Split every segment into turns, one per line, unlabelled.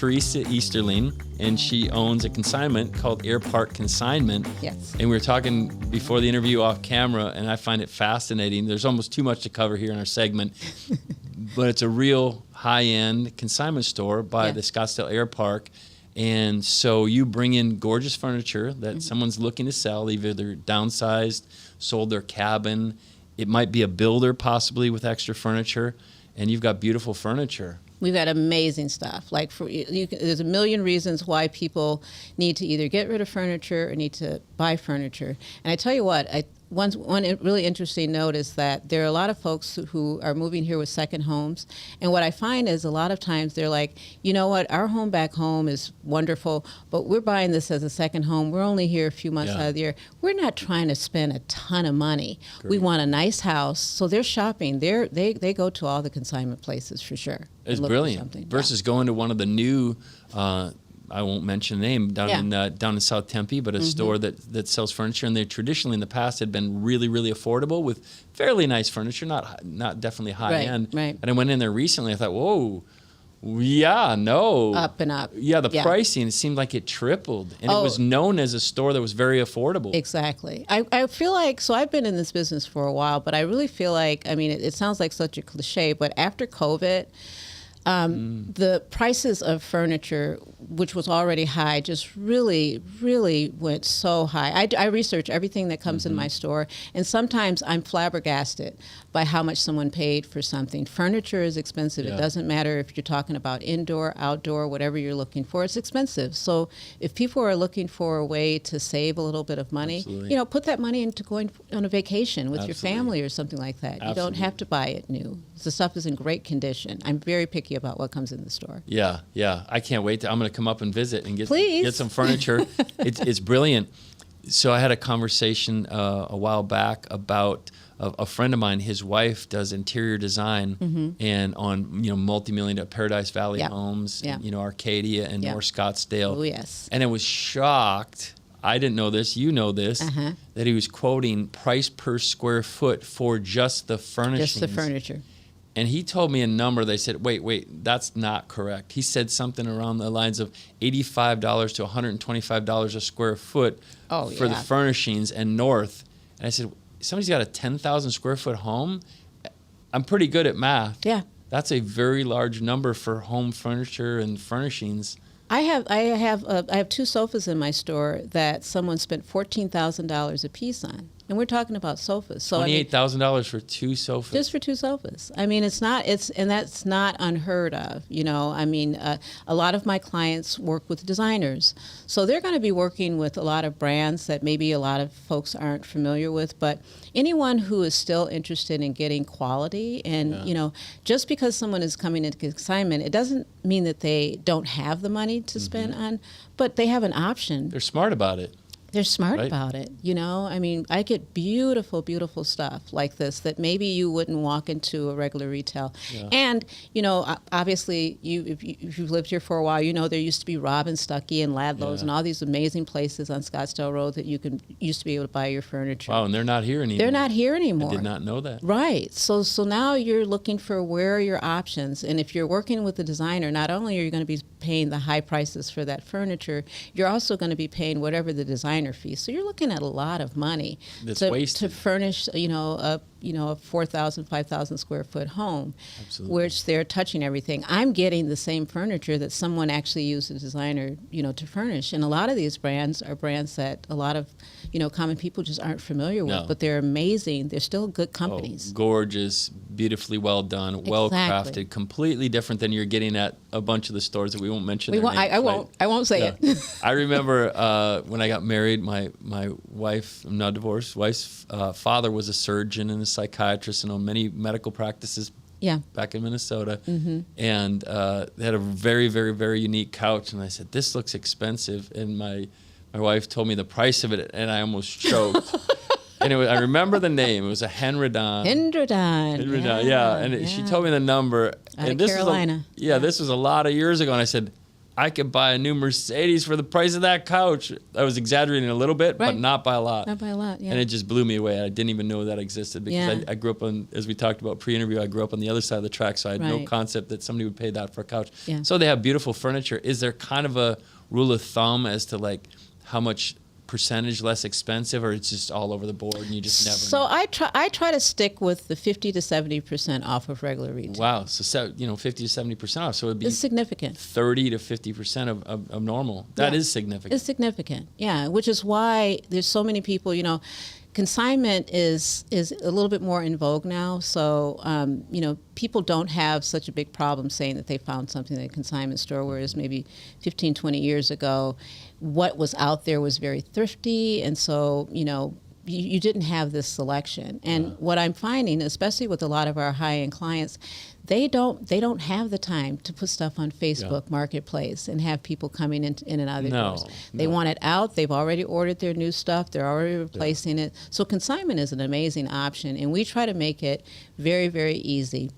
Teresa Easterling, and she owns a consignment called Airpark Consignment.
Yes.
And we were talking before the interview off camera, and I find it fascinating. There's almost too much to cover here in our segment, but it's a real high-end consignment store by the Scottsdale Airpark. And so you bring in gorgeous furniture that someone's looking to sell, either they're downsized, sold their cabin. It might be a builder possibly with extra furniture, and you've got beautiful furniture.
We've got amazing stuff. Like there's a million reasons why people need to either get rid of furniture or need to buy furniture. And I tell you what, one really interesting note is that there are a lot of folks who are moving here with second homes. And what I find is a lot of times they're like, you know what, our home back home is wonderful, but we're buying this as a second home. We're only here a few months out of the year. We're not trying to spend a ton of money. Great. We want a nice house. So they're shopping. They go to all the consignment places for sure.
It's brilliant. Versus going to one of the new I won't mention the name, down in South Tempe, but a store that sells furniture, and they traditionally in the past had been really, really affordable with fairly nice furniture, not definitely high end.
Right.
And I went in there recently. I thought, whoa, yeah, no,
up and up.
Yeah, the pricing, it seemed like it tripled, and it was known as a store that was very affordable.
Exactly. I feel like, so I've been in this business for a while, but I really feel like, I mean, it sounds like such a cliche, but after COVID, the prices of furniture, which was already high, just really, really went so high. I research everything that comes in my store, and sometimes I'm flabbergasted by how much someone paid for something. Furniture is expensive. It doesn't matter if you're talking about indoor, outdoor, whatever you're looking for, it's expensive. So if people are looking for a way to save a little bit of money, put that money into going on a vacation with your family or something like that. You don't have to buy it new. The stuff is in great condition. I'm very picky about what comes in the store. Yeah.
I can't wait. I'm going to come up and visit and get some furniture. It's brilliant. So I had a conversation a while back about a friend of mine. His wife does interior design and on multi-million Paradise Valley homes, Arcadia and North Scottsdale.
Oh yes.
And I was shocked. I didn't know this. You know this. That he was quoting price per square foot for just the furnishings.
Just the furniture.
And he told me a number. They said, wait, that's not correct. He said something around the lines of $85 to $125 a square foot for the furnishings and north. And I said, somebody's got a 10,000 square foot home? I'm pretty good at math.
Yeah.
That's a very large number for home furniture and furnishings.
I have two sofas in my store that someone spent $14,000 a piece on. And we're talking about sofas. So
$28,000 for two sofas.
Just for two sofas. I mean, and that's not unheard of. I mean, a lot of my clients work with designers, so they're going to be working with a lot of brands that maybe a lot of folks aren't familiar with. But anyone who is still interested in getting quality, and just because someone is coming into consignment, it doesn't mean that they don't have the money to spend on, but they have an option.
They're smart about it.
They're smart about it, I mean, I get beautiful, beautiful stuff like this that maybe you wouldn't walk into a regular retail. Yeah. And, obviously, if you've lived here for a while, there used to be Rob and Stuckey and Ladlow's and all these amazing places on Scottsdale Road that you used to be able to buy your furniture.
Wow, and they're not here anymore.
They're not here anymore.
I did not know that.
Right. So now you're looking for where are your options. And if you're working with a designer, not only are you going to be paying the high prices for that furniture, you're also going to be paying whatever the designer fee. So you're looking at a lot of money to furnish, a 4,000, 5,000 square foot home, which they're touching everything. I'm getting the same furniture that someone actually used a designer, to furnish. And a lot of these brands are brands that a lot of, common people just aren't familiar with, but they're amazing. They're still good companies.
Gorgeous, beautifully well done, well crafted, completely different than you're getting at a bunch of the stores that we won't mention.
I won't say it.
I remember when I got married, my wife, I'm not divorced, wife's father was a surgeon and a psychiatrist and owned many medical practices back in Minnesota. And they had a very, very, very unique couch. And I said, this looks expensive. And my wife told me the price of it, and I almost choked. And I remember the name. It was a Henredon.
Henredon,
And she told me the number.
Out of Carolina.
This was a lot of years ago. And I said, I could buy a new Mercedes for the price of that couch. I was exaggerating a little bit, but not by a lot.
Not by a lot, yeah.
And it just blew me away. I didn't even know that existed because I grew up on, as we talked about pre-interview, I grew up on the other side of the track, so I had no concept that somebody would pay that for a couch.
Yeah.
So they have beautiful furniture. Is there kind of a rule of thumb as to like how much percentage less expensive, or it's just all over the board and you just never know?
I try to stick with the 50 to 70% off of regular retail.
Wow. So 50 to 70% off. So it'd be
it's significant.
30 to 50% of normal. That is significant.
It's significant. Yeah, which is why there's so many people, consignment is a little bit more in vogue now. So, people don't have such a big problem saying that they found something in a consignment store, whereas maybe 15, 20 years ago, what was out there was very thrifty. And so, you didn't have this selection. And what I'm finding, especially with a lot of our high-end clients, they don't have the time to put stuff on Facebook Marketplace and have people coming in and out of their doors. They want it out. They've already ordered their new stuff. They're already replacing it. So consignment is an amazing option, and we try to make it very, very easy.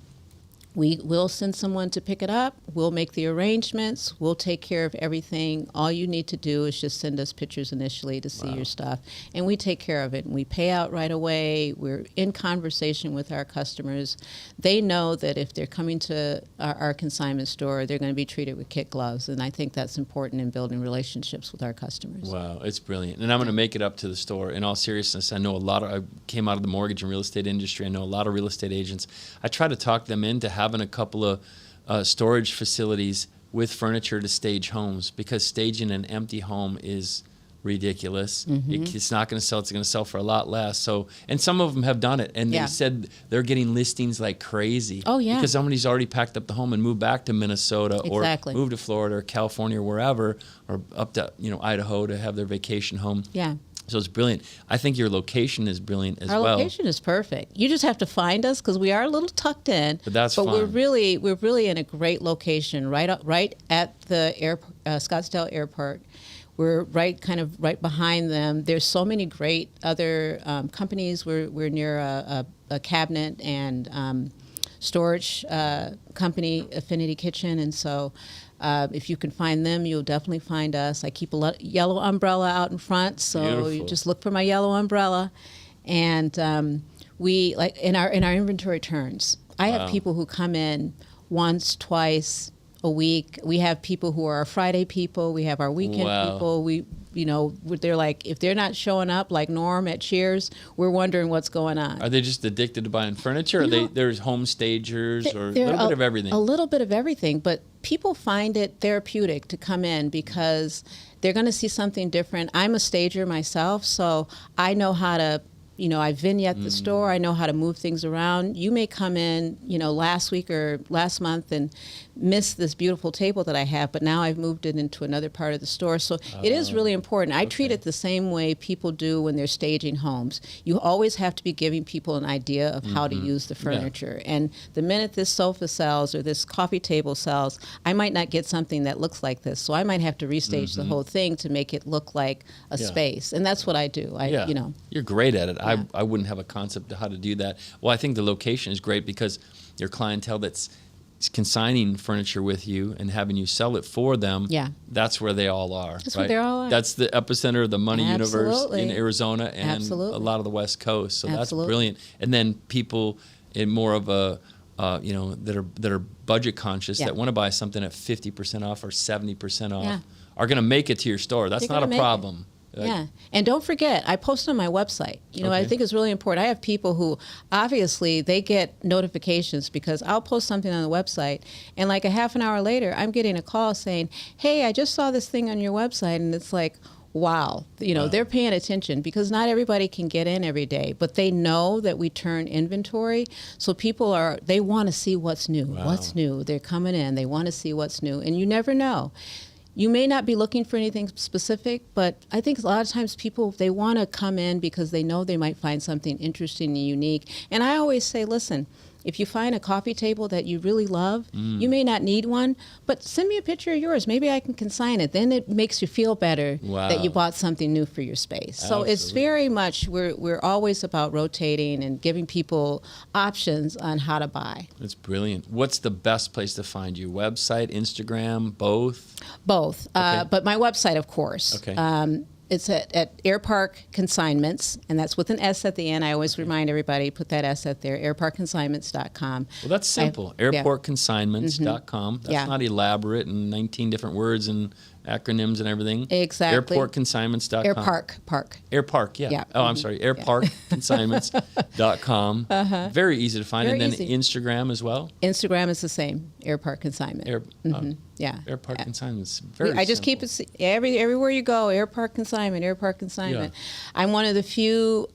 We will send someone to pick it up. We'll make the arrangements. We'll take care of everything. All you need to do is just send us pictures initially to see your stuff. And we take care of it. And we pay out right away. We're in conversation with our customers. They know that if they're coming to our consignment store, they're going to be treated with kid gloves. And I think that's important in building relationships with our customers.
Wow, it's brilliant. And I'm going to make it up to the store. In all seriousness, I know I came out of the mortgage and real estate industry. I know a lot of real estate agents. I try to talk them into having a couple of storage facilities with furniture to stage homes, because staging an empty home is ridiculous. It's not going to sell. It's going to sell for a lot less. So, and some of them have done it, and they said they're getting listings like crazy.
Oh yeah,
because somebody's already packed up the home and moved back to Minnesota or moved to Florida or California or wherever, or up to Idaho to have their vacation home.
Yeah.
So it's brilliant. I think your location is brilliant as
well.
Our
location is perfect. You just have to find us because we are a little tucked in.
But that's fine.
We're really in a great location, right at the Scottsdale Airpark. We're right behind them. There's so many great other companies. We're near a cabinet and storage company, Affinity Kitchen, and so. If you can find them, you'll definitely find us. I keep a yellow umbrella out in front, so you just look for my yellow umbrella. And we in our inventory turns. I have people who come in once, twice a week. We have people who are our Friday people. We have our weekend people. They're like, if they're not showing up like Norm at Cheers, we're wondering what's going on.
Are they just addicted to buying furniture? Or there's home stagers or a little bit of everything?
A little bit of everything, but people find it therapeutic to come in because they're going to see something different. I'm a stager myself, so I know how to, I vignette the store. I know how to move things around. You may come in, last week or last month and miss this beautiful table that I have, but now I've moved it into another part of the store. So it is really important. I treat it the same way people do when they're staging homes. You always have to be giving people an idea of how to use the furniture. And the minute this sofa sells or this coffee table sells, I might not get something that looks like this. So I might have to restage the whole thing to make it look like a space. And that's what I do.
You're great at it. I wouldn't have a concept of how to do that. Well, I think the location is great because your clientele that's consigning furniture with you and having you sell it for them, that's where they all are.
That's where they all are.
That's the epicenter of the money universe in Arizona and a lot of the West Coast. So that's brilliant. And then people in more of a that are budget conscious that want to buy something at 50% off or 70% off are going to make it to your store. That's not a problem.
Yeah. And don't forget, I post on my website. I think it's really important. I have people who, obviously, they get notifications because I'll post something on the website, and like a half an hour later, I'm getting a call saying, hey, I just saw this thing on your website, and it's like, wow. They're paying attention because not everybody can get in every day, but they know that we turn inventory. So people they want to see what's new. What's new? They're coming in. They want to see what's new, and you never know. You may not be looking for anything specific, but I think a lot of times people, they want to come in because they know they might find something interesting and unique. And I always say, listen, if you find a coffee table that you really love, you may not need one, but send me a picture of yours. Maybe I can consign it. Then it makes you feel better that you bought something new for your space. So it's very much, we're always about rotating and giving people options on how to buy.
That's brilliant. What's the best place to find you? Website, Instagram, both?
Both.
Okay.
But my website, of course.
Okay.
It's at Airpark Consignments, and that's with an S at the end. I always remind everybody, put that S at there, airparkconsignments.com.
Well, that's simple. Airportconsignments.com. That's not elaborate and 19 different words and acronyms and everything.
Exactly.
Airportconsignments.com. Airpark, yeah. Oh, I'm sorry. Airparkconsignments.com. Very easy to find.
Very
and then
easy.
Instagram as well?
Instagram is the same, Airpark Consignment.
Airpark Consignments. Very
I just
simple.
keep it everywhere you go. Airpark Consignment. Airpark Consignment. I'm one of the few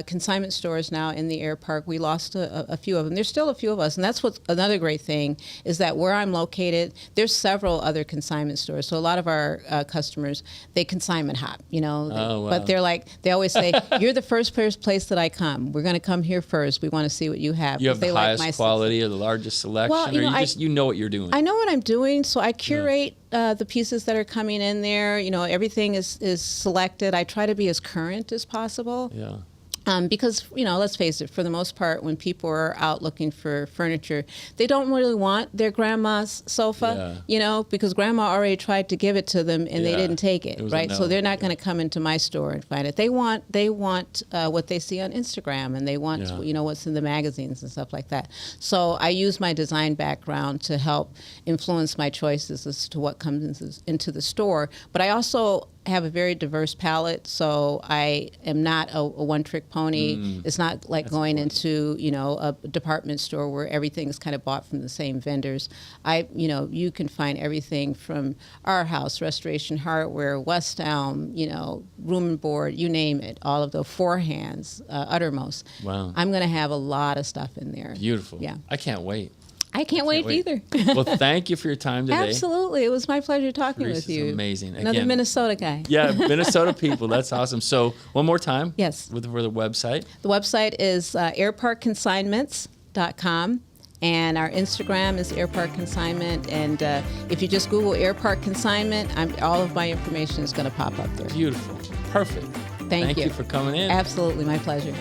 consignment stores now in the Airpark. We lost a few of them. There's still a few of us, and that's what's another great thing is that where I'm located, there's several other consignment stores. So a lot of our customers, they consignment hop, but they're like, they always say, "You're the first place that I come. We're going to come here first. We want to see what you have."
You have the highest quality or the largest selection, or you know what you're doing.
I know what I'm doing, so I curate the pieces that are coming in there. Everything is selected. I try to be as current as possible.
Yeah.
Because, let's face it, for the most part, when people are out looking for furniture, they don't really want their grandma's sofa, because grandma already tried to give it to them and they didn't take it, right? So they're not going to come into my store and find it. They want what they see on Instagram, and they want, what's in the magazines and stuff like that. So I use my design background to help influence my choices as to what comes into the store. But I also have a very diverse palette, so I am not a one-trick pony. It's not like going into a department store where everything is kind of bought from the same vendors. You can find everything from Our House, Restoration Hardware, West Elm, Room and Board, you name it. All of the Four Hands, Uttermost.
Wow.
I'm going to have a lot of stuff in there.
Beautiful.
Yeah.
I can't wait.
I can't wait either.
Well, thank you for your time today.
Absolutely. It was my pleasure talking with you.
Amazing.
Another Minnesota guy.
Yeah, Minnesota people. That's awesome. So one more time.
Yes.
For the website.
The website is airparkconsignments.com. And our Instagram is Airpark Consignment. And if you just Google Airpark Consignment, all of my information is going to pop up there.
Beautiful. Perfect.
Thank you.
Thank you for coming in.
Absolutely. My pleasure.